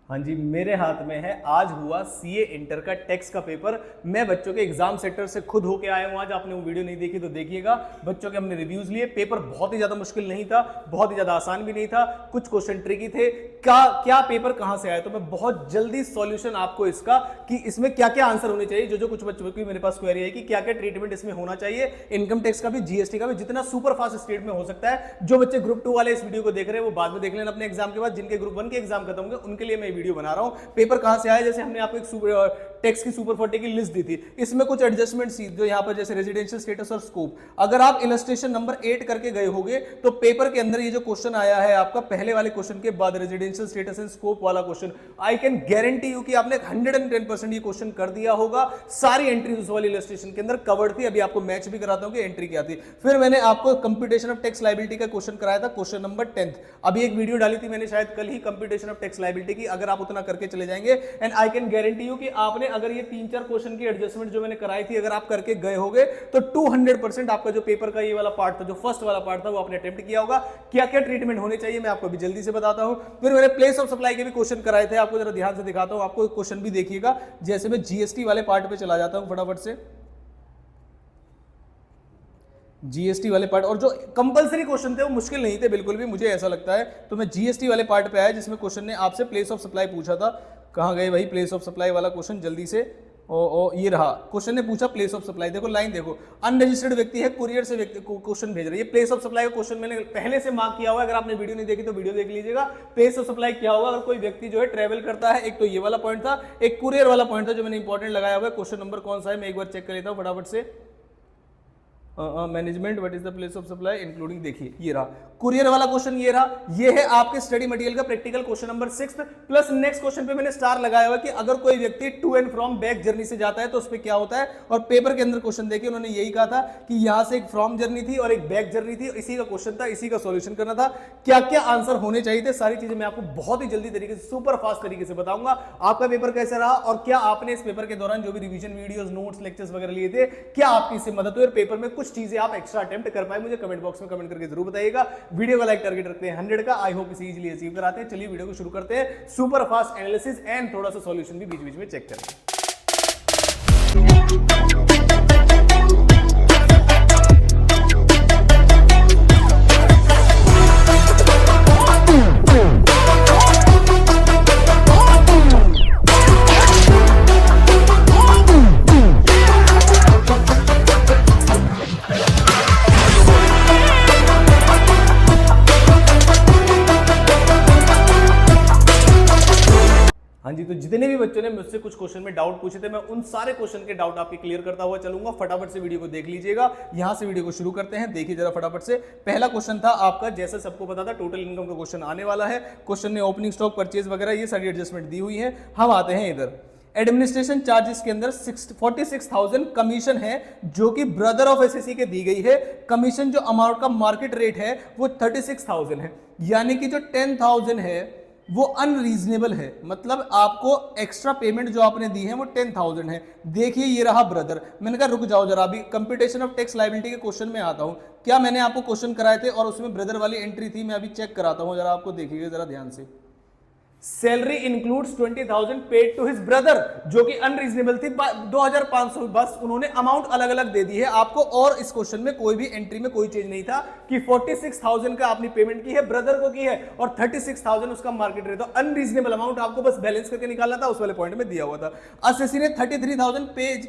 हाँ जी, मेरे हाथ में है। आज हुआ सीए इंटर का टेक्स्ट का पेपर। मैं बच्चों के एग्जाम सेंटर से खुद होके आया हूँ। आज आपने वो वीडियो नहीं देखी तो देखिएगा। बच्चों के हमने रिव्यूज लिए। पेपर बहुत ही ज्यादा मुश्किल नहीं था, बहुत ही ज्यादा आसान भी नहीं था। कुछ क्वेश्चन ट्रिकी थे। क्या पेपर कहां से आया, तो मैं बहुत जल्दी सॉल्यूशन आपको इसका कि इसमें क्या क्या आंसर होने चाहिए। जो कुछ बच्चों की मेरे पास क्वेरी है कि क्या क्या ट्रीटमेंट इसमें होना चाहिए, इनकम टैक्स का भी, जीएसटी का भी, जितना सुपर फास्ट स्टेट में हो सकता है। जो बच्चे ग्रुप 2 वाले इस वीडियो को देख रहे हैं वो बाद में देख लेना अपने एग्जाम के बाद। जिनके ग्रुप 1 के एग्जाम खत्म होंगे उनके लिए मैं वीडियो बना रहा हूं। पेपर कहां से आया, जैसे हमने आपको एक टैक्स की सुपर 40 की लिस्ट दी थी। इसमें कुछ एडजस्टमेंट्स जो यहां पर जैसे रेजिडेंशियल स्टेटस और स्कोप, अगर आप इलस्ट्रेशन नंबर 8 करके गए होगे तो पेपर के अंदर ये जो क्वेश्चन आया है आपका पहले वाले क्वेश्चन के बाद रेजिडेंशियल स्टेटस एंड स्कोप वाला question, I can guarantee you कि आपने 110% ये क्वेश्चन कर दिया होगा। सारी एंट्री उस वाली इलस्ट्रेशन के अंदर कवर्ड थी। अभी आपको मैच भी कराता हूं कि एंट्री क्या थी। फिर मैंने आपको कंप्यूटेशन ऑफ टैक्स लायबिलिटी का क्वेश्चन कराया था, क्वेश्चन नंबर 10। अभी एक वीडियो डाली थी मैंने शायद कल ही कंप्यूटेशन ऑफ टैक्स लायबिलिटी की। अगर आप उतना करके चले जाएंगे and I can guarantee you कि आपने अगर ये 3-4 क्वेश्चन की एडजस्टमेंट जो मैंने कराई थी अगर आप करके गए होगे तो 200% आपका जो पेपर का ये वाला पार्ट था, जो फर्स्ट वाला पार्ट था, वो आपने अटेम्प्ट किया होगा। क्या क्या ट्रीटमेंट होने चाहिए मैं आपको अभी जल्दी से बताता हूं। फिर मैंने प्लेस ऑफ सप्लाई के भी क्वेश्चन कराए थे, आपको जरा ध्यान से दिखाता हूं। आपको क्वेश्चन भी देखिएगा। जैसे मैं जीएसटी वाले पार्ट पे चला जाता हूं फटाफट से, जीएसटी वाले पार्ट, और जो कंपलसरी क्वेश्चन थे वो मुश्किल नहीं थे बिल्कुल भी, मुझे ऐसा लगता है। तो मैं जीएसटी वाले पार्ट पे आया जिसमें क्वेश्चन ने आपसे प्लेस ऑफ सप्लाई पूछा था। कहां गए भाई प्लेस ऑफ सप्लाई वाला क्वेश्चन, जल्दी से। ये रहा क्वेश्चन ने पूछा प्लेस ऑफ सप्लाई। देखो लाइन देखो, अनरजिस्टर्ड व्यक्ति है, कुरियर से व्यक्ति को क्वेश्चन भेज रही है। प्लेस ऑफ सप्लाई का क्वेश्चन मैंने पहले से मार्क किया हुआ है। अगर आपने वीडियो नहीं देखी तो वीडियो देख लीजिएगा। प्लेस ऑफ सप्लाई क्या होगा, अगर कोई व्यक्ति जो है ट्रेवल करता है, एक तो ये वाला पॉइंट था, एक कुरियर वाला पॉइंट था जो मैंने इंपॉर्टेंट लगाया हुआ है। क्वेश्चन नंबर कौन सा है मैं एक बार चेक कर लेता हूं फटाफट से। Management what is the place of supply including, देखिए ये रहा कुरियर वाला क्वेश्चन, ये रहा। ये है आपके स्टडी मटेरियल का practical question number 6 plus next question पे मैंने स्टार लगाया हुआ कि अगर कोई व्यक्ति to and from back journey से जाता है तो उस पे क्या होता है। और पेपर के अंदर क्वेश्चन देखिए उन्होंने यही कहा था कि यहां से एक फ्रॉम जर्नी थी और एक बैक जर्नी थी। इसी का क्वेश्चन था, इसी का सॉल्यूशन करना था। क्या क्या आंसर होने चाहिए थे, सारी चीजें मैं आपको बहुत ही जल्दी तरीके से, सुपर फास्ट तरीके से बताऊंगा। आपका पेपर कैसा रहा और क्या आपने इस पेपर के दौरान जो भी रिवीजन वीडियोस, नोट्स, लेक्चर्स वगैरह लिए थे, क्या आपकी इससे मदद हुई और पेपर में कुछ चीजें आप एक्स्ट्रा अटेम्प्ट कर पाए, मुझे कमेंट बॉक्स में कमेंट करके जरूर बताइएगा। वीडियो का लाइक टारगेट रखते हैं 100 का। आई होप इसे इजीली अचीव कराते हैं। चलिए वीडियो को शुरू करते हैं। सुपर फास्ट एनालिसिस एंड थोड़ा सा सॉल्यूशन भी बीच बीच में चेक करें। हाँ जी, तो जितने भी बच्चों ने मुझसे कुछ क्वेश्चन में डाउट पूछे थे मैं उन सारे क्वेश्चन के डाउट आपके क्लियर करता हुआ चलूंगा। फटाफट से वीडियो को देख लीजिएगा। यहां से वीडियो को शुरू करते हैं। देखिए जरा फटाफट से। पहला क्वेश्चन था आपका, जैसा सबको पता था, टोटल इनकम का क्वेश्चन आने वाला है। क्वेश्चन ने ओपनिंग स्टॉक, परचेज वगैरह ये सारी एडजस्टमेंट दी हुई है। हम आते हैं इधर एडमिनिस्ट्रेशन चार्जेस के अंदर 46,000 कमीशन है जो कि ब्रदर ऑफ एसएससी के दी गई है। कमीशन जो अमाउंट का मार्केट रेट है वो 36,000 है, यानी कि जो 10,000 है वो अनरीजनेबल है। मतलब आपको एक्स्ट्रा पेमेंट जो आपने दी है वो 10,000 है। देखिए ये रहा ब्रदर। मैंने कहा रुक जाओ जरा, अभी कंप्यूटेशन ऑफ टैक्स लायबिलिटी के क्वेश्चन में आता हूं। क्या मैंने आपको क्वेश्चन कराए थे और उसमें ब्रदर वाली एंट्री थी, मैं अभी चेक कराता हूं जरा, आपको देखिएगा जरा ध्यान से। Salary includes 20,000 paid to his brother, जो कि अनरीजनेबल थी 2,500। बस उन्होंने अमाउंट अलग अलग दे दी है आपको। और इस क्वेश्चन में कोई भी एंट्री में कोई चीज नहीं था कि 46,000 का आपने पेमेंट की है, ब्रदर को की है, और 36,000 उसका मार्केट रेट था। अनरीजनेबल अमाउंट आपको बस बैलेंस करके निकालना था, उस वाले पॉइंट में दिया हुआ था। एसएससी ने 33,000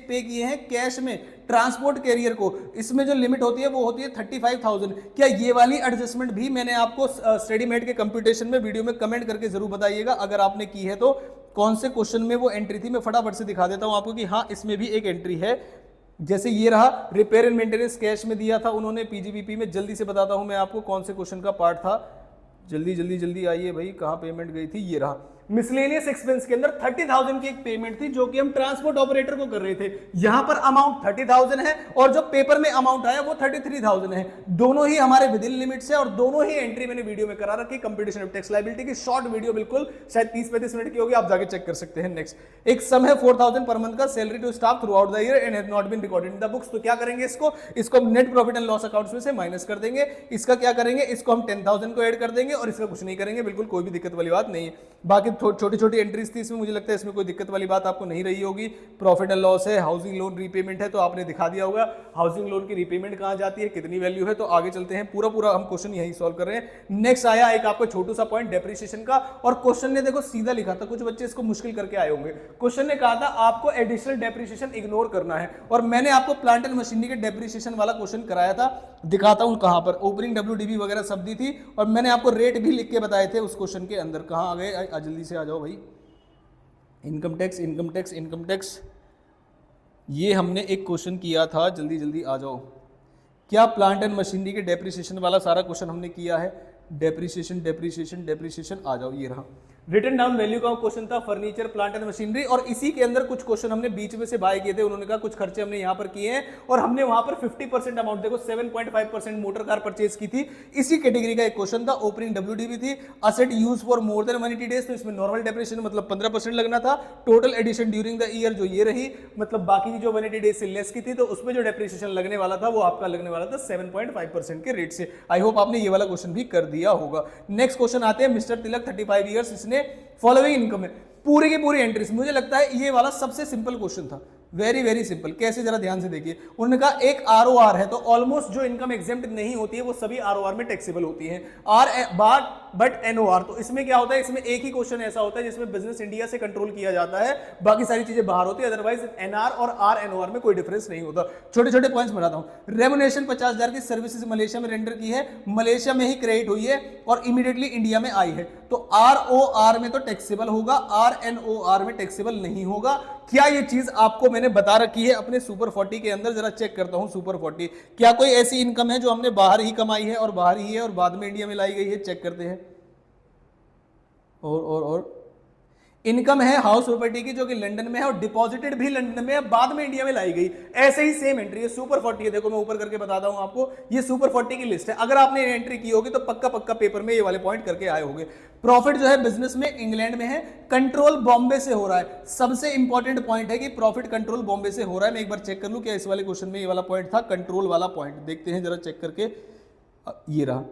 पे किए हैं कैश में ट्रांसपोर्ट कैरियर को। इसमें जो लिमिट होती है वो होती है 35,000। क्या ये वाली एडजस्टमेंट भी मैंने आपको स्टडी मेट के कंप्यूटेशन में वीडियो में कमेंट करके जरूर बताइएगा अगर आपने की है तो। कौन से क्वेश्चन में वो एंट्री थी मैं फटाफट से दिखा देता हूं आपको कि हाँ इसमें भी एक एंट्री है। जैसे ये रहा, रिपेयर एंड मेंटेनेंस कैश में दिया था उन्होंने पीजीबीपी में। जल्दी से बताता हूं मैं आपको कौन से क्वेश्चन का पार्ट था। जल्दी जल्दी जल्दी आइए भाई, कहां पेमेंट गई थी, ये रहा। मिसलेनियस एक्सपेंस के अंदर 30,000 की एक पेमेंट थी जो कि हम ट्रांसपोर्ट ऑपरेटर को कर रहे थे। यहां पर अमाउंट 30,000 है और जो पेपर में अमाउंट आया वो 33,000 है। दोनों ही हमारे विद इन लिमिट्स है और दोनों ही एंट्री मैंने वीडियो में करा रखी। कंप्यूटेशन ऑफ टैक्स लायबिलिटी की शॉर्ट वीडियो, बिल्कुल शायद 30-35 मिनट की होगी, आप जाके चेक कर सकते हैं। नेक्स्ट एक सम है 4,000 पर मंथ का salary to staff throughout the year and has not been recorded in the books. तो क्या करेंगे, इसको हम net profit and loss accounts में से माइनस कर देंगे। इसका क्या करेंगे, इसको हम 10,000 को ऐड कर देंगे और इसका कुछ नहीं करेंगे, बिल्कुल कोई भी दिक्कत वाली बात नहीं है। बाकी छोटी छोटी एंट्रीज थी इसमें, मुझे लगता है इसमें कोई दिक्कत वाली बात आपको नहीं रही होगी। प्रॉफिट एंड लॉस है, हाउसिंग लोन रीपेमेंट है, तो आपने दिखा दिया होगा हाउसिंग लोन की रीपेमेंट कहाँ जाती है, कितनी वैल्यू है। तो आगे चलते हैं, पूरा हम क्वेश्चन यही सॉल्व कर रहे हैं। नेक्स्ट आया एक आपका छोटू सा पॉइंट डेप्रिसिएशन का, और क्वेश्चन ने देखो सीधा लिखा था, कुछ बच्चे इसको मुश्किल करके आए होंगे। क्वेश्चन ने कहा था आपको एडिशनल डेप्रिसिएशन इग्नोर करना है, और मैंने आपको प्लांट एंड मशीनरी के डेप्रिसिएशन वाला क्वेश्चन कराया था, दिखाता हूं कहां पर, ओपनिंग WDV वगैरह सब दी थी, और मैंने आपको रेट भी लिख के बताए थे उस क्वेश्चन के अंदर। कहां आ गए, जल्दी से आ जाओ भाई। Income tax income tax income tax, ये हमने एक क्वेश्चन किया था, जल्दी जल्दी आ जाओ। क्या प्लांट एंड मशीनरी के डेप्रिसिएशन वाला सारा क्वेश्चन हमने किया है? डेप्रिसिएशन डेप्रिसिएशन डेप्रिसिएशन, आ जाओ, ये रहा। रिटन डाउन वैल्यू का क्वेश्चन था, फर्नीचर प्लांट एंड मशीनरी, और इसी के अंदर कुछ क्वेश्चन हमने बीच में से बाय किए थे। उन्होंने कहा कुछ खर्चे हमने यहां पर किए हैं, और हमने वहां पर 50% अमाउंट, देखो 7.5% मोटर कार परचेज की थी। इसी कैटेगरी का एक क्वेश्चन था, ओपनिंग WDV थी, asset use for more than 180 days, तो इसमें नॉर्मल डेप्रिसिएशन मतलब 15% लगना था। Total addition during the year जो ये रही, मतलब बाकी जो 180 डेज से लेस की थी, तो उसमें जो डेप्रिसिएशन लगने वाला था वो आपका लगने वाला था 7.5% के रेट से। आई होप आपने ये वाला क्वेश्चन भी कर दिया होगा। नेक्स्ट क्वेश्चन आते हैं, मिस्टर तिलक 35 ईयर्स, इसने फॉलोइंग इनकम है, पूरी की पूरी एंट्रीज। मुझे लगता है ये वाला सबसे सिंपल क्वेश्चन था, वेरी वेरी सिंपल। कैसे, जरा ध्यान से देखिए। उन्होंने कहा एक ROR है, तो ऑलमोस्ट जो इनकम एग्जेम्प्ट नहीं होती है वो सभी ROR में टैक्सेबल होती है, बट NOR, तो इसमें क्या होता है, इसमें एक ही क्वेश्चन ऐसा होता है जिसमें बिजनेस इंडिया से कंट्रोल किया जाता है, बाकी सारी चीजें बाहर होती है, अदरवाइज NR और RNOR में कोई डिफरेंस नहीं होता। छोटे छोटे पॉइंट्स बनाता हूं। रेमुनेशन 50,000 की सर्विसेज मलेशिया में रेंडर की है, मलेशिया में ही क्रेडिट हुई है और इमीडिएटली इंडिया में आई है, तो ROR में तो टैक्सेबल होगा, RNOR में टैक्सेबल नहीं होगा। क्या ये चीज आपको मैंने बता रखी है अपने सुपर 40 के अंदर? जरा चेक करता हूं सुपर 40, क्या कोई ऐसी इनकम है जो हमने बाहर ही कमाई है और बाहर ही है और बाद में इंडिया में लाई गई है? चेक करते हैं। और इनकम है हाउस प्रॉपर्टी की जो कि लंदन में है और डिपॉजिटेड भी लंदन में है, बाद में इंडिया में लाई गई। ऐसे ही सेम एंट्री है, सुपर 40 है। देखो मैं ऊपर करके बताता हूं आपको, ये सुपर 40 की लिस्ट है। अगर आपने एंट्री की होगी तो पक्का पक्का पेपर में ये वाले पॉइंट करके आए होंगे। प्रॉफिट जो है बिजनेस में इंग्लैंड में है, कंट्रोल बॉम्बे से हो रहा है। सबसे इंपॉर्टेंट पॉइंट है कि प्रॉफिट कंट्रोल बॉम्बे से हो रहा है। मैं एक बार चेक कर लूं क्या इस वाले क्वेश्चन में ये वाला पॉइंट था, कंट्रोल वाला पॉइंट। देखते हैं जरा चेक करके, ये रहा।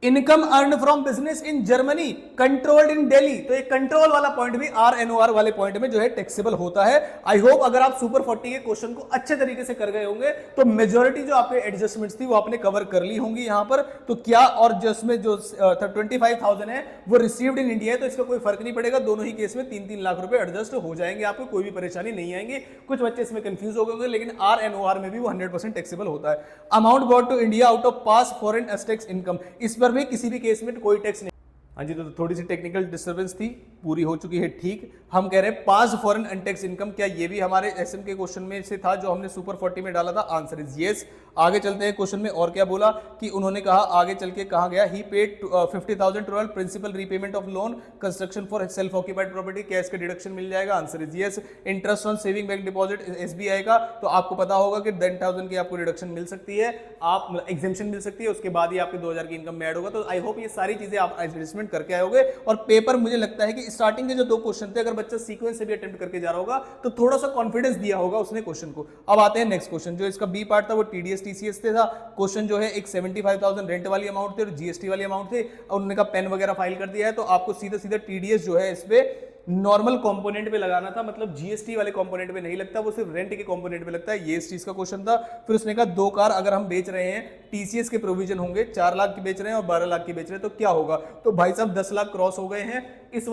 Income earn from business in Germany controlled in Delhi, तो एक कंट्रोल वाला पॉइंट भी RNOR वाले पॉइंट में जो है टैक्सेबल होता है। आई होप अगर आप सुपर 40 के क्वेश्चन को अच्छे तरीके से कर गए होंगे तो मेजॉरिटी जो आपके एडजस्टमेंट्स थी वो आपने कवर कर ली होंगी यहां पर। तो क्या, और जिसमें जो 25,000 है वो रिसीव्ड इन इंडिया है, तो इसका कोई फर्क नहीं पड़ेगा। दोनों ही केस में 3-3 लाख रुपए एडजस्ट हो जाएंगे, आपको कोई भी परेशानी नहीं आएंगी। कुछ बच्चे इसमें कंफ्यूज हो गए, लेकिन RNOR में भी वो 100% टैक्सेबल होता है। Amount brought to India out of past foreign एस्टेक्स इनकम, इस पर भी किसी भी केस में कोई टैक्स नहीं। हाँ जी, तो थोड़ी सी टेक्निकल डिस्टर्बेंस थी, पूरी हो चुकी है ठीक। हम कह रहे हैं पास फॉरेन अनटैक्स इनकम, क्या ये भी हमारे एसएम के क्वेश्चन में से था जो हमने सुपर 40 में डाला था? Answer is yes. आगे चलते हैं क्वेश्चन में, और क्या बोला कि उन्होंने कहा, आगे चल के कहा गया, he paid 50,000 total principal repayment of loan construction for self occupied property, क्या इसका डिडक्शन मिल जाएगा? Answer is yes. Interest on saving bank deposit SBI का, तो आपको पता होगा कि 10,000 की आपको रिडक्शन मिल सकती है, आप एग्जेम्पशन मिल सकती है, उसके बाद ही आपके 2,000 की इनकम में ऐड होगा। तो आई होप ये सारी चीजें आप एडजस्टमेंट करके आए। और पेपर मुझे लगता है कि स्टार्टिंग के जो 2 क्वेश्चन थे, अगर बच्चा सीक्वेंस से भी अटेम्प्ट करके जा रहा होगा तो थोड़ा सा कॉन्फिडेंस दिया होगा उसने क्वेश्चन को। अब आते हैं नेक्स्ट क्वेश्चन, जो इसका बी पार्ट था वो TDS TCS से था। क्वेश्चन जो है एक 75,000 रेंट वाली अमाउंट थे और GST वाली अमाउंट थे, और उन्होंने कहा पेन वगैरह फाइल कर दिया है, तो आपको सीधा सीधा TDS जो है इस पे नॉर्मल कंपोनेंट पे लगाना था, मतलब GST वाले कंपोनेंट पे नहीं लगता, वो सिर्फ रेंट के कंपोनेंट पे लगता है। ये इस चीज का क्वेश्चन था। फिर उसने कहा 2 कार अगर हम बेच रहे हैं, TCS के प्रोविजन होंगे, 4 लाख की बेच रहे हैं और 12 लाख की बेच रहे हैं, तो क्या होगा? तो भाई साहब 10 लाख क्रॉस हो गए हैं। इस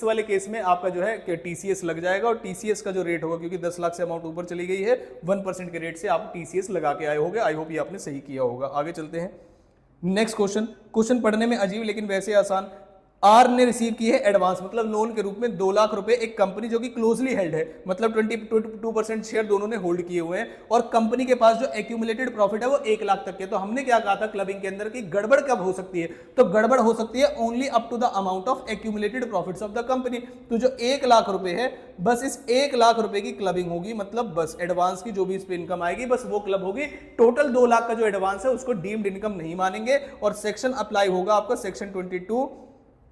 वाले केस में आपका जो है कि TCS लग जाएगा, और TCS का जो रेट होगा, क्योंकि 10 लाख से अमाउंट ऊपर चली गई है, 1% के रेट से आप TCS लगा के आए होंगे। आई होप ये आपने सही किया होगा। आगे चलते हैं नेक्स्ट क्वेश्चन पढ़ने में अजीब लेकिन वैसे आसान। आर ने रिसीव की है एडवांस, मतलब लोन के रूप में 2 लाख रुपए, एक कंपनी जो कि क्लोजली हेल्ड है, मतलब 22% शेयर दोनों ने होल्ड किए हुए हैं, और कंपनी के पास जो एक्यूमुलेटेड प्रॉफिट है वो 1 लाख तक के। तो हमने क्या कहा था क्लबिंग के अंदर की गड़बड़ कब हो सकती है? तो गड़बड़ हो सकती है only up to the amount of accumulated profits of the company. तो जो 1 लाख रुपए है, बस इस 1 लाख रुपए की क्लबिंग होगी, मतलब बस एडवांस की जो भी इस पे इनकम आएगी बस वो क्लब होगी। टोटल 2 लाख का जो एडवांस है उसको डीम्ड इनकम नहीं मानेंगे, और सेक्शन अप्लाई होगा आपका section 22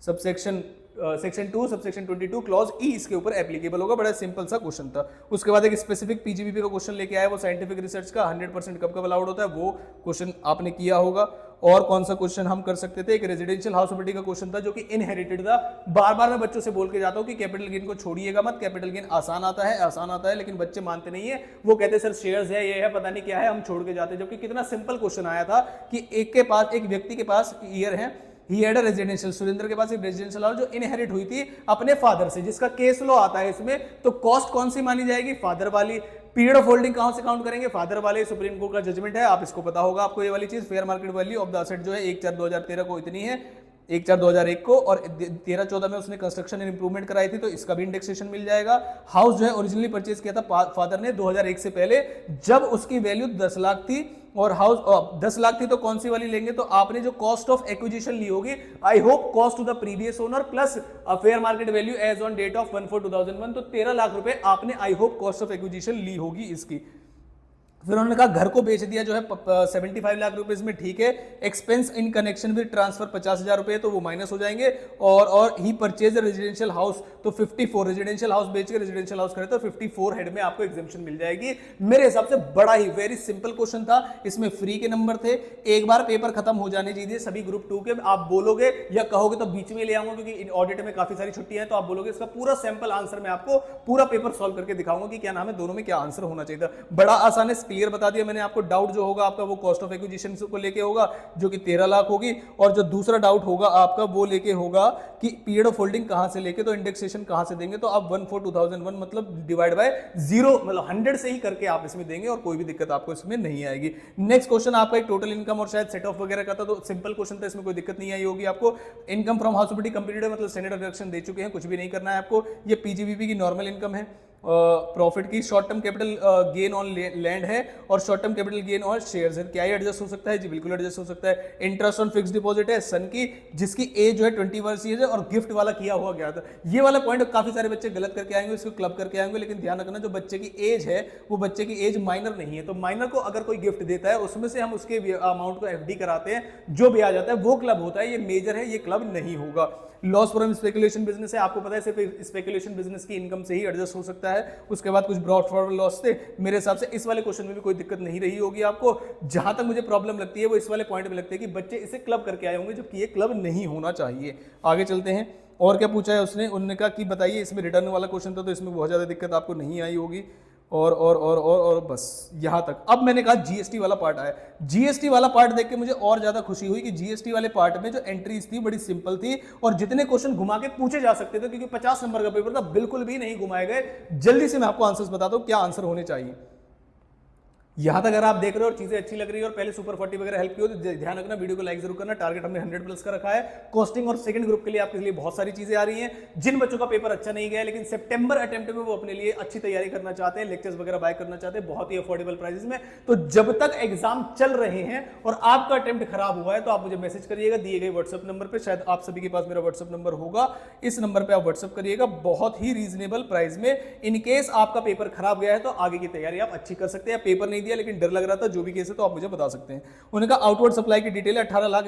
subsection section 2 subsection 22 clause ई इसके ऊपर एप्लीकेबल होगा। बड़ा सिंपल सा क्वेश्चन था। उसके बाद एक स्पेसिफिक पीजीबीपी का क्वेश्चन लेके आया, वो साइंटिफिक रिसर्च का 100% कब कब अलाउड होता है, वो क्वेश्चन आपने किया होगा। और कौन सा क्वेश्चन हम कर सकते थे, एक रेजिडेंशियल हाउस प्रॉपर्टी का क्वेश्चन था जो कि इनहेरिटेड था। बार बार मैं बच्चों से बोल के जाता हूं कि कैपिटल गेन को छोड़िएगा मत, कैपिटल गेन आसान आता है, लेकिन बच्चे मानते नहीं है। वो कहते सर शेयर्स है, ये है, पता नहीं क्या है, हम छोड़ के जाते हैं। जबकि कितना सिंपल क्वेश्चन आया था कि एक व्यक्ति के पास ईयर है, he had a residential, Surendra के पास एक रेजिडेंशियल हाउस जो इनहेरिट हुई थी अपने फादर से, जिसका केस लॉ आता है इसमें। तो कॉस्ट कौन सी मानी जाएगी, फादर वाली। पीरियड ऑफ होल्डिंग कहां से काउंट करेंगे, फादर वाले। सुप्रीम कोर्ट का जजमेंट है, आप इसको पता होगा आपको ये वाली चीज। Fair market value of the asset जो है 1/4/2013 को इतनी है, 1/4/2001 को, और 13-14 में उसने कंस्ट्रक्शन एंड इंप्रूवमेंट कराई थी, तो इसका भी इंडेक्सेशन मिल जाएगा। हाउस जो है ओरिजिनली परचेज किया था फादर ने 2001 से पहले, जब उसकी वैल्यू 10 लाख थी, और हाउस 10 लाख थी, तो कौन सी वाली लेंगे, तो आपने जो कॉस्ट ऑफ एक्विजिशन ली होगी, I hope cost to the previous owner plus fair market value as on date of 1/4/2001, तो 13 लाख रुपए आपने I hope cost of acquisition ली होगी इसकी। फिर उन्होंने कहा घर को बेच दिया जो है 75 लाख रुपए में, ठीक है। Expense in connection with transfer 50,000 रुपए, तो वो माइनस हो जाएंगे। और ही परचेज रेजिडेंशियल हाउस, तो 54 रेजिडेंशियल हाउस बेच के रेजिडेंशियल हाउस करे तो 54 हेड में आपको एग्जेम्पशन मिल जाएगी। मेरे हिसाब से बड़ा ही वेरी सिंपल क्वेश्चन था, इसमें फ्री के नंबर थे। एक बार पेपर खत्म हो जाने दीजिए सभी ग्रुप 2 के, आप बोलोगे या कहोगे तो बीच में ले आऊंगा, क्योंकि ऑडिट में काफी सारी छुट्टियां हैं, तो आप बोलोगे इसका पूरा सैंपल आंसर मैं आपको पूरा पेपर सॉल्व करके दिखाऊंगा कि क्या नाम है, दोनों में क्या आंसर होना चाहिए था। बड़ा आसान है, क्लियर बता दिया मैंने आपको। डाउट जो होगा आपका वो कॉस्ट ऑफ एक्विजिशन को लेके होगा जो कि 13 लाख होगी, और जो दूसरा डाउट होगा आपका वो लेके होगा कि पीरियड ऑफ होल्डिंग कहां से लेके, तो इंडेक्सेशन कहां से देंगे, तो आप 1/4/2001 मतलब डिवाइड बाय 0 मतलब 100 से ही करके आप इसमें देंगे, और कोई भी दिक्कत आपको इसमें नहीं आएगी। नेक्स्ट क्वेश्चन आपका एक टोटल इनकम और शायद सेट ऑफ वगैरह का था, तो सिंपल क्वेश्चन था, इसमें कोई दिक्कत नहीं आई होगी आपको। Income from house property completed मतलब स्टैंडर्ड डिडक्शन दे चुके हैं, कुछ भी नहीं करना है आपको। ये पीजीबीपी की नॉर्मल इनकम है। प्रॉफिट की short term capital gain on land है, और short term capital gain on shares है। क्या ये एडजस्ट हो सकता है जी, बिल्कुल एडजस्ट हो सकता है। इंटरेस्ट ऑन फिक्स डिपॉजिट है सन की, जिसकी एज जो है 21 ईयर्स है, और गिफ्ट वाला किया हुआ गया था। ये वाला पॉइंट काफी सारे बच्चे गलत करके आएंगे, इसको क्लब करके आएंगे, लेकिन ध्यान रखना जो बच्चे की एज है वो बच्चे की एज माइनर नहीं है। तो माइनर को अगर कोई गिफ्ट देता है उसमें से हम उसके अमाउंट को एफडी कराते हैं, जो भी आ जाता है वो क्लब होता है। ये मेजर है, ये क्लब नहीं होगा। लॉस फ्रॉम स्पेकुलेशन बिजनेस है, आपको पता है सिर्फ स्पेकुलेशन बिजनेस की इनकम से ही एडजस्ट हो सकता है। उसके बाद कुछ ब्रॉड फॉरवर्ड लॉस थे। मेरे हिसाब से इस वाले क्वेश्चन में भी कोई दिक्कत नहीं रही होगी आपको। जहां तक मुझे प्रॉब्लम लगती है वो इस वाले पॉइंट में लगती है कि बच्चे इसे क्लब करके आए होंगे, जबकि ये क्लब नहीं होना चाहिए। आगे चलते हैं, और क्या पूछा है उसने, उन्होंने कहा कि बताइए, इसमें रिटर्न वाला क्वेश्चन था, तो इसमें बहुत ज्यादा दिक्कत आपको नहीं आई होगी। और बस यहां तक। अब मैंने कहा जीएसटी वाला पार्ट आया। जीएसटी वाला पार्ट देख के मुझे और ज्यादा खुशी हुई कि जीएसटी वाले पार्ट में जो एंट्रीज थी बड़ी सिंपल थी, और जितने क्वेश्चन घुमा के पूछे जा सकते थे, क्योंकि 50 नंबर का पेपर था, बिल्कुल भी नहीं घुमाए गए। जल्दी से मैं आपको आंसर्स बताता हूं क्या आंसर होने चाहिए। यहां तक अगर आप देख रहे हो और चीजें अच्छी लग रही है और पहले सुपर 40 वगैरह हेल्प की हो, तो ध्यान रखना, वीडियो को लाइक जरूर करना। टारगेट हमने 100+ का रखा है। कॉस्टिंग और सेकंड ग्रुप के लिए आपके लिए बहुत सारी चीजें आ रही हैं। जिन बच्चों का पेपर अच्छा नहीं गया लेकिन सितंबर अटेम्प्ट में वो अपने लिए अच्छी तैयारी करना चाहते हैं, लेक्चर्स वगैरह बाय करना चाहते हैं बहुत ही अफोर्डेबल प्राइसेस में, तो जब तक एग्जाम चल रहे हैं और आपका अटेम्प्ट खराब हुआ है तो आप मुझे मैसेज करिएगा दिए गए व्हाट्सएप नंबर पर। शायद आप सभी के पास मेरा व्हाट्सएप नंबर होगा, इस नंबर पर आप व्हाट्सएप करिएगा बहुत ही रीजनेबल प्राइस में। इनकेस आपका पेपर खराब गया है तो आगे की तैयारी आप अच्छी कर सकते हैं। पेपर नहीं दिया लेकिन डर लग रहा था, जो भी केस है तो आप मुझे बता सकते हैं। उन्होंने कहा आउटवर्ड सप्लाई की डिटेल 18 लाख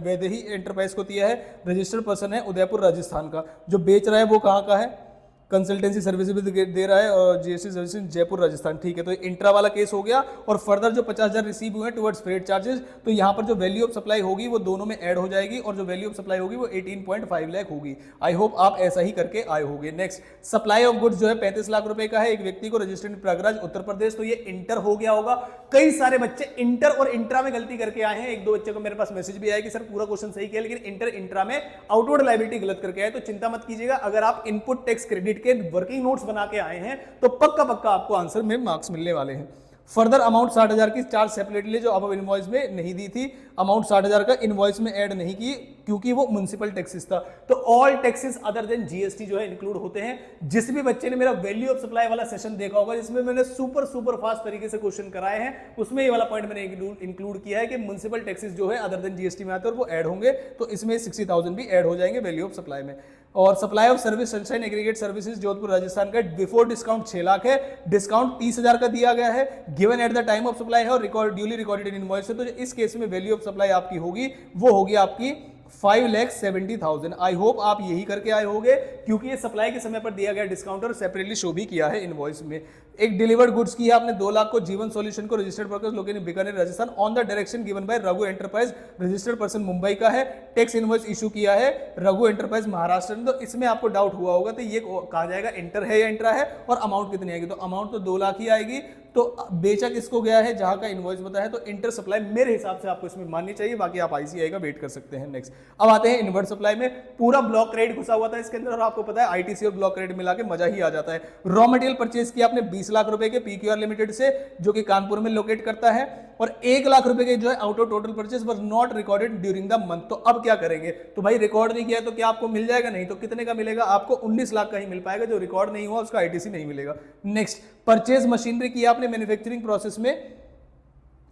वैदेही एंटरप्राइज को दिया है। रजिस्टर्ड पर्सन है उदयपुर राजस्थान का। जो बेच रहा है वो कहां का है, कंसल्टेंसी सर्विस भी दे रहा है, और जीएसटी सर्विस जयपुर राजस्थान, ठीक है। तो इंट्रा वाला केस हो गया। और फर्दर जो 50,000 रिसीव हुए हैं टुवर्ड्स फ्रेट चार्जेस, तो यहां पर जो वैल्यू ऑफ सप्लाई होगी वो दोनों में ऐड हो जाएगी, और जो वैल्यू ऑफ सप्लाई होगी वो 18.5 लाख होगी। आई होप आप ऐसा ही करके आए होंगे। नेक्स्ट, सप्लाई ऑफ गुड्स जो है 35 लाख रुपए का है, एक व्यक्ति को, रजिस्टर्ड प्रयागराज उत्तर प्रदेश। तो ये इंटर हो गया होगा। कई सारे बच्चे इंटर और इंट्रा में गलती करके आए हैं। एक दो बच्चे को मेरे पास मैसेज भी आया कि सर पूरा क्वेश्चन सही किया लेकिन इंटर इंट्रा में आउटवर्ड लायबिलिटी गलत करके आए। तो चिंता मत कीजिएगा, अगर आप इनपुट टैक्स क्रेडिट के वर्किंग नोट्स बना के आए हैं तो पक्का आपको आंसर में मार्क्स मिलने वाले हैं। फर्दर अमाउंट 60,000 की चार्ज सेपरेटली जो अब इनवॉइस में नहीं दी थी, अमाउंट 60,000 का इनवॉइस में ऐड नहीं की क्योंकि वो म्युनिसिपल टैक्सेस था। तो all taxes other than GST जो है इंक्लूड होते हैं। जिस भी बच्चे ने मेरा वैल्यू ऑफ सप्लाई वाला सेशन देखा होगा जिसमें मैंने सुपर फास्ट तरीके से क्वेश्चन कराए हैं, उसमें ये वाला पॉइंट मैंने इंक्लूड किया है कि म्युनिसिपल टैक्सेस जो है अदर देन जीएसटी में आते हैं और वो ऐड होंगे। तो इसमें 60,000 भी ऐड हो जाएंगे वैल्यू ऑफ सप्लाई में। और supply of service sunshine aggregate services Jodhpur Rajasthan का बिफोर डिस्काउंट 6 लाख है, डिस्काउंट 30,000 का दिया गया है, given at the time of supply है और ड्यूली रिकॉर्डेड इनवॉइस है। तो इस केस में वैल्यू ऑफ सप्लाई आपकी होगी वो होगी आपकी 5,70,000। आई होप आप यही करके आए होंगे, क्योंकि ये सप्लाई के समय पर दिया गया डिस्काउंट और सेपरेटली शो भी किया है इनवॉइस में। एक डिलीवर्ड गुड्स की है आपने 2 लाख को जीवन सॉल्यूशन को, registered person located Bikaner Rajasthan, on the direction given by Raghu enterprise, registered person Mumbai का है। टैक्स इनवॉइस इशू किया है रघु एंटरप्राइज महाराष्ट्र में। तो इसमें आपको डाउट हुआ होगा तो ये कहा जाएगा इंटर है या इंट्रा है, और अमाउंट कितनी आएगी, तो अमाउंट तो 2 लाख ही आएगी। तो बेचा किसको गया है, जहां का इनवॉइस बताया है, तो इंटर सप्लाई मेरे हिसाब से आपको इसमें माननी चाहिए। बाकी आप आईसीआई का वेट कर सकते हैं। नेक्स्ट अब आते हैं इनवर्ट सप्लाई में। पूरा ब्लॉक क्रेडिट घुसा हुआ था इसके अंदर, और आपको पता है आईटीसी और ब्लॉक क्रेडिट मिला के मजा ही आ जाता है। रॉ मटेरियल परचेज किया आपने 20 लाख रुपए के पीक्यूआर लिमिटेड से, जो कि कानपुर में लोकेट करता है, और 1 लाख रुपए के जो है out of total purchase was not recorded during the month. तो अब क्या करेंगे, तो भाई रिकॉर्ड नहीं किया तो क्या आपको मिल जाएगा, नहीं तो कितने का मिलेगा आपको, 19 लाख का ही मिल पाएगा। जो रिकॉर्ड नहीं हुआ उसका आईटीसी नहीं मिलेगा। नेक्स्ट परचेज मशीनरी की आपने मैन्युफैक्चरिंग प्रोसेस में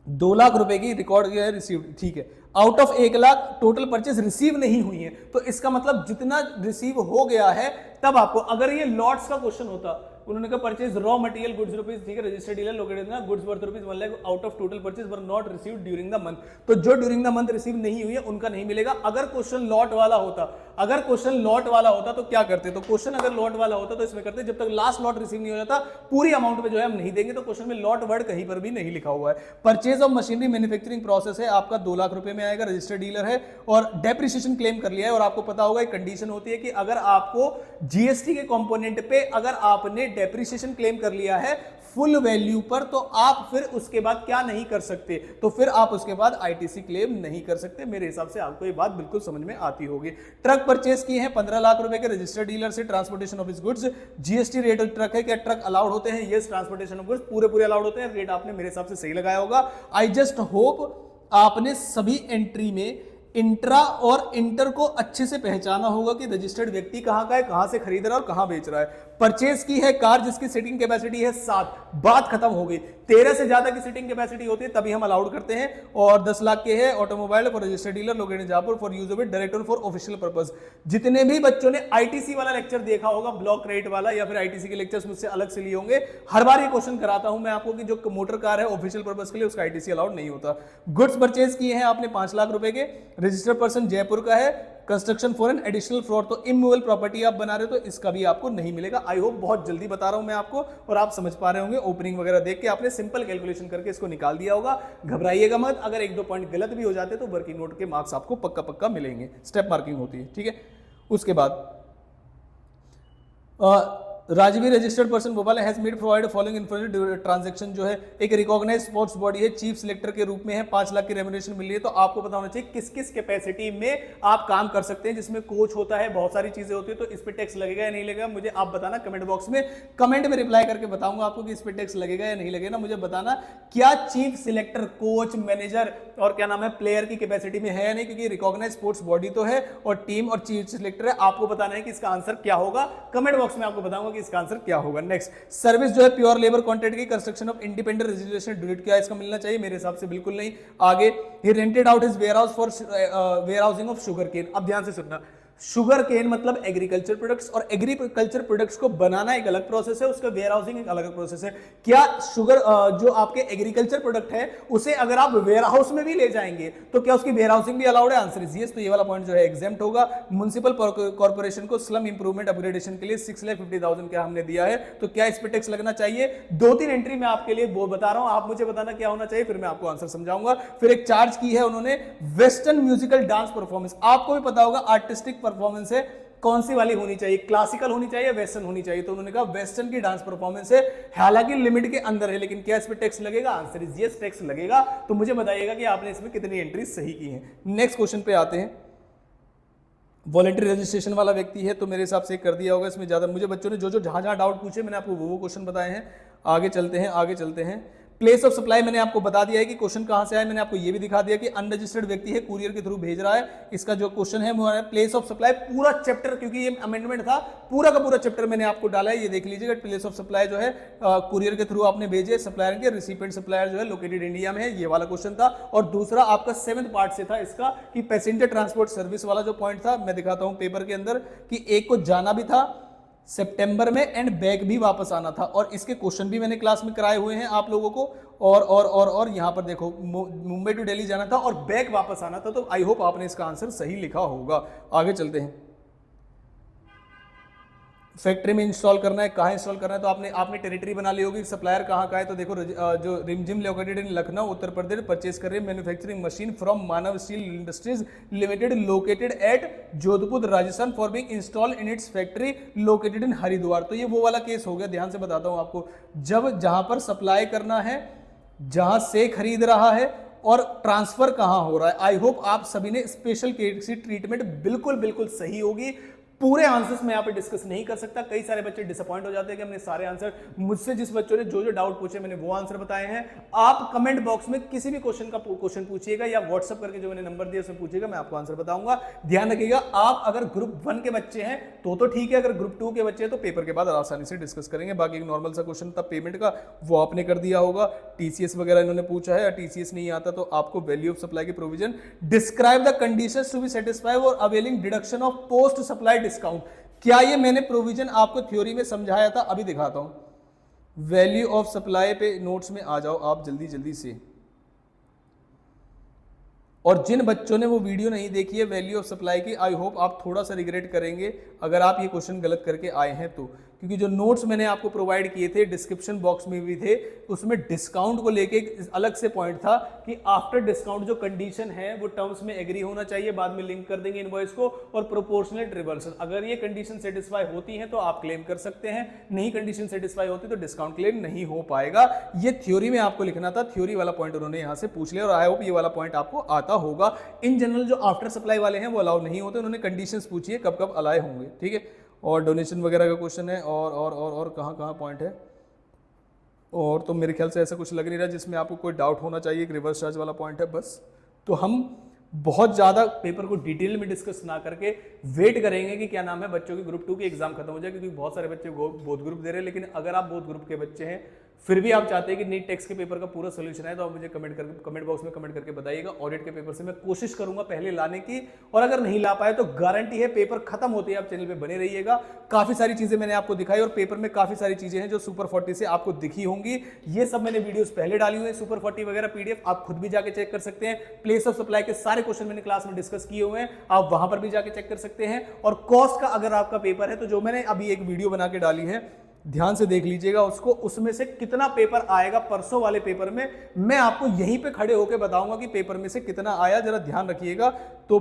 2 लाख रुपए की रिकॉर्ड किया है रिसीव्ड, ठीक है। Out of 1 lakh total purchase receive नहीं हुई है, तो इसका मतलब जितना रिसीव हो गया है तब आपको, अगर ये लॉट्स का क्वेश्चन होता, उन्होंने कहा purchase raw material goods rupees, ठीक है, रजिस्टर्ड डीलर लोकेटेड ना goods worth rupees 1 lakh out of total purchase were not received during the month, तो जो ड्यूरिंग द मंथ रिसीव नहीं हुई है उनका नहीं मिलेगा। अगर क्वेश्चन लॉट वाला होता, अगर क्वेश्चन लॉट वाला होता तो क्या करते, तो क्वेश्चन अगर लॉट वाला होता तो इसमें करते जब तक लास्ट लॉट रिसीव नहीं हो जाता पूरी अमाउंट में जो है हम नहीं देंगे। तो क्वेश्चन में लॉट वर्ड कहीं पर भी नहीं लिखा हुआ है। Purchase of machinery manufacturing process है आपका 2 लाख रुपए में आएगा, रजिस्टर्ड डीलर है, और डेप्रिसिएशन क्लेम कर लिया है। और आपको पता होगा एक कंडीशन होती है कि अगर आपको जीएसटी के कंपोनेंट पे अगर आपने डेप्रिसिएशन क्लेम कर लिया है फुल वैल्यू पर, तो आप फिर उसके बाद क्या नहीं कर सकते, तो फिर आप उसके बाद आईटीसी क्लेम नहीं कर सकते। मेरे हिसाब से आपको ये बात बिल्कुल समझ में आती होगी। ट्रक परचेस किए हैं 15 लाख रुपए के रजिस्टर्ड डीलर से, transportation of goods, GST rate truck है, क्या ट्रक अलाउड होते हैं, यस, ट्रांसपोर्टेशन ऑफ गुड्स पूरे अलाउड होते हैं। रेट आपने मेरे हिसाब से सही लगाया होगा। आई जस्ट होप आपने सभी एंट्री में इंट्रा और इंटर को अच्छे से पहचाना होगा कि रजिस्टर्ड व्यक्ति कहां का है, कहां से खरीद रहा है और कहां बेच रहा है। परचेज की है कार जिसकी सीटिंग कैपेसिटी है 7, बात खत्म हो गई। 13 से ज्यादा की सीटिंग कैपेसिटी होती है तभी हम अलाउड करते हैं। और 10 लाख के है automobile for registered dealer located Jaipur for use of it director for official purpose. जितने भी बच्चों ने आईटीसी वाला लेक्चर देखा होगा, ब्लॉक क्रेडिट वाला, या फिर आईटीसी के लेक्चर्स मुझसे अलग से लिए होंगे, हर बार ये क्वेश्चन कराता हूं मैं आपको कि जो मोटर कार है ऑफिशियल पर्पस के लिए उसका आईटीसी अलाउड नहीं होता। गुड्स परचेज किए हैं आपने 5 लाख रुपए के, रजिस्टर्ड पर्सन जयपुर का है, construction for an additional floor, तो इमूवेबल प्रॉपर्टी आप बना रहे हो तो इसका भी आपको नहीं मिलेगा। आई होप बहुत जल्दी बता रहा हूं मैं आपको और आप समझ पा रहे होंगे। ओपनिंग वगैरह देख के आपने सिंपल कैलकुलेशन करके इसको निकाल दिया होगा। घबराइएगा मत, अगर 1-2 पॉइंट गलत भी हो जाते तो वर्किंग नोट के मार्क्स आपको पक्का मिलेंगे। स्टेप मार्किंग होती है, ठीक है। उसके बाद Rajveer registered person Bhopal has made provide following information transaction, जो है एक रिकॉग्नाइज्ड स्पोर्ट्स बॉडी है, चीफ सिलेक्टर के रूप में है, 5 लाख की रेम्युनरेशन मिल रही है। तो आपको पता होना चाहिए किस किस कैपेसिटी में आप काम कर सकते हैं, जिसमें कोच होता है, बहुत सारी चीजें होती है। तो इस पे टैक्स लगेगा या नहीं लगेगा मुझे आप बताना कमेंट बॉक्स में, कमेंट में रिप्लाई करके बताऊंगा आपको कि इस पे टैक्स लगेगा या नहीं लगेगा। मुझे बताना क्या चीफ सिलेक्टर, कोच, मैनेजर और क्या नाम है प्लेयर की कैपेसिटी में है या नहीं, क्योंकि रिकॉग्नाइज्ड स्पोर्ट्स बॉडी तो है और टीम और चीफ सिलेक्टर है। आपको बताना है कि इसका आंसर क्या होगा, कमेंट बॉक्स में आपको बताऊंगा कि इसका आंसर क्या होगा। नेक्स्ट सर्विस जो है प्योर लेबर कॉन्ट्रैक्ट की, construction of independent residential unit, क्या इसका मिलना चाहिए? मेरे हिसाब से बिल्कुल नहीं। आगे ही rented out his warehouse for warehousing of sugar cane. अब ध्यान से सुनना, शुगर केन मतलब एग्रीकल्चर प्रोडक्ट्स, और एग्रीकल्चर प्रोडक्ट्स को बनाना एक अलग प्रोसेस है, उसका वेयरहाउसिंग एक अलग प्रोसेस है। क्या शुगर जो आपके एग्रीकल्चर प्रोडक्ट है उसे अगर आप वेयरहाउस में भी ले जाएंगे तो क्या उसकी वेयरहाउसिंग भी अलाउड है? Answer is yes. तो ये वाला पॉइंट जो है एग्जेम्प्ट होगा। म्युनिसिपल कॉर्पोरेशन को स्लम इंप्रूवमेंट अपग्रेडेशन के लिए 6,50,000 क्या हमने दिया है, तो क्या इस पे टैक्स लगना चाहिए? 2-3 एंट्री मैं आपके लिए वो बता रहा हूं, आप मुझे बताना क्या होना चाहिए, फिर मैं आपको आंसर समझाऊंगा। फिर एक चार्ज की है उन्होंने वेस्टर्न म्यूजिकल डांस परफॉर्मेंस। आपको भी पता होगा आर्टिस्टिक परफॉर्मेंस है, कौन सी वाली होनी चाहिए, क्लासिकल होनी चाहिए, वेस्टर्न होनी चाहिए। तो उन्होंने कहा वेस्टर्न की डांस परफॉर्मेंस है, हालांकि लिमिट के अंदर है, लेकिन क्या इस पे टैक्स लगेगा? आंसर इज यस, टैक्स लगेगा। तो मुझे बताइएगा कि आपने इसमें कितनी एंट्री सही की है। नेक्स्ट क्वेश्चन पे आते हैं। वॉलंटरी रजिस्ट्रेशन वाला व्यक्ति है तो मेरे हिसाब से कर दिया होगा, इसमें ज्यादा मुझे बच्चों ने जो जहां डाउट पूछे मैंने आपको वो क्वेश्चन बताए हैं। आगे चलते हैं। प्लेस ऑफ सप्लाई मैंने आपको बता दिया है कि क्वेश्चन कहां से आया, मैंने आपको ये भी दिखा दिया कि अनरजिस्टर्ड व्यक्ति है, कुरियर के थ्रू भेज रहा है। इसका जो क्वेश्चन है वो है प्लेस ऑफ सप्लाई, पूरा चैप्टर, क्योंकि ये अमेंडमेंट था, पूरा का पूरा चैप्टर मैंने आपको डाला है, ये देख लीजिएगा। प्लेस ऑफ सप्लाई जो है कुरियर के थ्रू आपने भेजे, सप्लायर के रिसिपिएंट सप्लायर जो है लोकेटेड इंडिया में है, ये वाला क्वेश्चन था। और दूसरा आपका 7th पार्ट से था इसका कि पैसेंजर ट्रांसपोर्ट सर्विस वाला जो पॉइंट था, मैं दिखाता हूं पेपर के अंदर कि एक को जाना भी था, सितंबर में एंड बैक भी वापस आना था, और इसके क्वेश्चन भी मैंने क्लास में कराए हुए हैं आप लोगों को। और यहां पर देखो मुंबई टू दिल्ली जाना था और बैक वापस आना था, तो आई होप आपने इसका आंसर सही लिखा होगा। आगे चलते हैं। फैक्ट्री में इंस्टॉल करना है, कहाँ इंस्टॉल करना है, तो आपने टेरिटरी बना ली होगी। सप्लायर कहाँ का है, तो देखो जो रिमझिम located in Lucknow Uttar Pradesh purchase कर रही है manufacturing machine from Manav steel industries limited located at Jodhpur Rajasthan for being install in its factory located in Haridwar. तो ये वो वाला केस हो गया, ध्यान से बताता हूं आपको। जब जहां पर सप्लाई करना है, जहां से खरीद रहा है, और ट्रांसफर कहां हो रहा है। आई होप आप सभी ने स्पेशल केस की ट्रीटमेंट बिल्कुल सही होगी। पूरे आंसर्स मैं यहाँ पे डिस्कस नहीं कर सकता, कई सारे बच्चे डिसअपॉइंट हो जाते हैं कि हमने सारे आंसर, मुझसे जिस बच्चों ने जो डाउट पूछे मैंने वो आंसर बताए हैं। आप कमेंट बॉक्स में किसी भी क्वेश्चन पूछिएगा या व्हाट्सअप करके जो मैंने नंबर दिया उसमें पूछिएगा, मैं आपको आंसर बताऊंगा। ध्यान रखिएगा, आप अगर ग्रुप 1 के बच्चे हैं तो ठीक है, अगर ग्रुप 2 के बच्चे हैं तो पेपर के बाद आसानी से डिस्कस करेंगे। बाकी एक नॉर्मल सा क्वेश्चन था पेमेंट का, वो आपने कर दिया होगा। टीसीएस वगैरह इन्होंने पूछा है, टीसीएस नहीं आता तो आपको वैल्यू ऑफ सप्लाई की provision, describe the conditions to be satisfied और availing deduction of post supply discount. क्या ये मैंने प्रोविजन आपको थ्योरी में समझाया था? अभी दिखाता हूं। वैल्यू ऑफ सप्लाई पे नोट्स में आ जाओ आप जल्दी से। और जिन बच्चों ने वो वीडियो नहीं देखी है वैल्यू ऑफ सप्लाई की, आई होप आप थोड़ा सा रिग्रेट करेंगे अगर आप ये क्वेश्चन गलत करके आए हैं तो, क्योंकि जो नोट्स मैंने आपको प्रोवाइड किए थे डिस्क्रिप्शन बॉक्स में भी थे, उसमें डिस्काउंट को लेके एक अलग से पॉइंट था कि आफ्टर डिस्काउंट जो कंडीशन है वो टर्म्स में एग्री होना चाहिए, बाद में लिंक कर देंगे इनवॉइस को, और प्रोपोर्शनल रिवर्सल। अगर ये कंडीशन सेटिस्फाई होती है तो आप क्लेम कर सकते हैं, नहीं कंडीशन सेटिस्फाई होती तो डिस्काउंट क्लेम नहीं हो पाएगा। ये थ्योरी में आपको लिखना था, थ्योरी वाला पॉइंट उन्होंने यहां से पूछ लिया, और आई होप ये वाला पॉइंट आपको आता होगा। इन जनरल जो आफ्टर सप्लाई वाले हैं वो अलाउ नहीं होते, उन्होंने कंडीशंस पूछी है कब कब अलाउ होंगे, ठीक है। और डोनेशन वगैरह का क्वेश्चन है, और कहाँ पॉइंट है, और तो मेरे ख्याल से ऐसा कुछ लग नहीं रहा जिसमें आपको कोई डाउट होना चाहिए। एक रिवर्स चार्ज वाला पॉइंट है बस। तो हम बहुत ज़्यादा पेपर को डिटेल में डिस्कस ना करके वेट करेंगे कि क्या नाम है बच्चों की ग्रुप 2 की एग्जाम खत्म हो जाए, क्योंकि बहुत सारे बच्चे बोथ ग्रुप दे रहे हैं। लेकिन अगर आप बोथ ग्रुप के बच्चे हैं फिर भी आप चाहते हैं कि नीट टेक्स्ट के पेपर का पूरा सोल्यूशन है, तो आप मुझे कमेंट बॉक्स में कमेंट करके बताइएगा। ऑडिट के पेपर से मैं कोशिश करूंगा पहले लाने की, और अगर नहीं ला पाए तो गारंटी है पेपर खत्म होते ही आप चैनल पे बने रहिएगा। काफी सारी चीजें मैंने आपको दिखाई, और पेपर में काफी सारी चीजें हैं जो सुपर 40 से आपको दिखी होंगी। ये सब मैंने वीडियोस पहले डाली हुई है, सुपर 40 वगैरह पीडीएफ आप खुद भी जाके चेक कर सकते हैं। प्लेस ऑफ सप्लाई के सारे क्वेश्चन मैंने क्लास में डिस्कस किए हुए हैं, आप वहां पर भी जाके चेक कर सकते हैं। और कॉस्ट का अगर आपका पेपर है तो जो मैंने अभी एक वीडियो बना के डाली है, ध्यान से देख लीजिएगा उसको, उसमें से कितना पेपर आएगा परसों वाले पेपर में मैं आपको यहीं पे खड़े होकर बताऊंगा कि पेपर में से कितना आया, जरा ध्यान रखिएगा। तो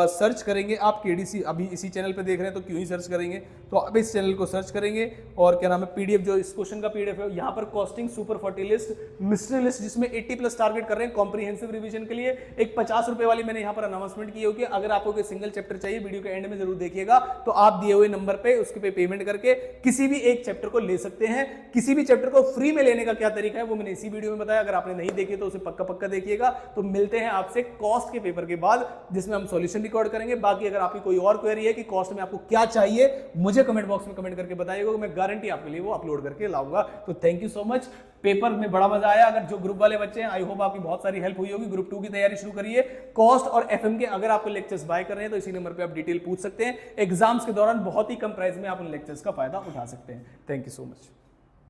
सर्च करेंगे आप केडीसी, अभी इसी चैनल पे देख रहे हैं तो क्यों ही सर्च करेंगे, तो आप इस चैनल को सर्च करेंगे, और क्या नाम है पीडीएफ जो इस क्वेश्चन का पीडीएफ है, यहाँ पर costing super 40 list, mystery list जिसमें 80+ टारगेट कर रहे हैं कॉम्प्रिहेंसिव रिवीजन के लिए। एक 50 रुपए वाली मैंने यहाँ पर अनाउंसमेंट की होगी, अगर आपको कोई सिंगल चैप्टर चाहिए वीडियो के एंड में जरूर देखिएगा, तो आप दिए हुए नंबर पे उसके पे पेमेंट करके किसी भी एक चैप्टर को ले सकते हैं। किसी भी चैप्टर को फ्री में लेने का क्या तरीका है वो मैंने इसी वीडियो में बताया, अगर आपने नहीं देखी तो उसे पक्का देखिएगा। तो मिलते हैं आपसे कॉस्ट के पेपर के बाद, जिसमें हम सॉल्यूशन रिकॉर्ड करेंगे। बाकी अगर आपकी कोई और क्वेरी है कि कॉस्ट में आपको क्या चाहिए, मुझे कमेंट बॉक्स में कमेंट करके बताइएगा, मैं गारंटी आपके लिए वो अपलोड करके लाऊंगा। तो thank you so much. Paper में बड़ा मजा आया। अगर जो ग्रुप वाले बच्चे हैं आई होप आपकी बहुत सारी हेल्प हुई होगी। ग्रुप 2 की तैयारी शुरू करिए। कॉस्ट और एफएम के अगर आपको लेक्चर्स बाय कर रहे हैं तो इसी नंबर पे आप डिटेल पूछ सकते हैं। एग्जाम्स के दौरान बहुत ही कम प्राइस में आप उन लेक्चर्स का फायदा उठा सकते हैं। Thank you so much.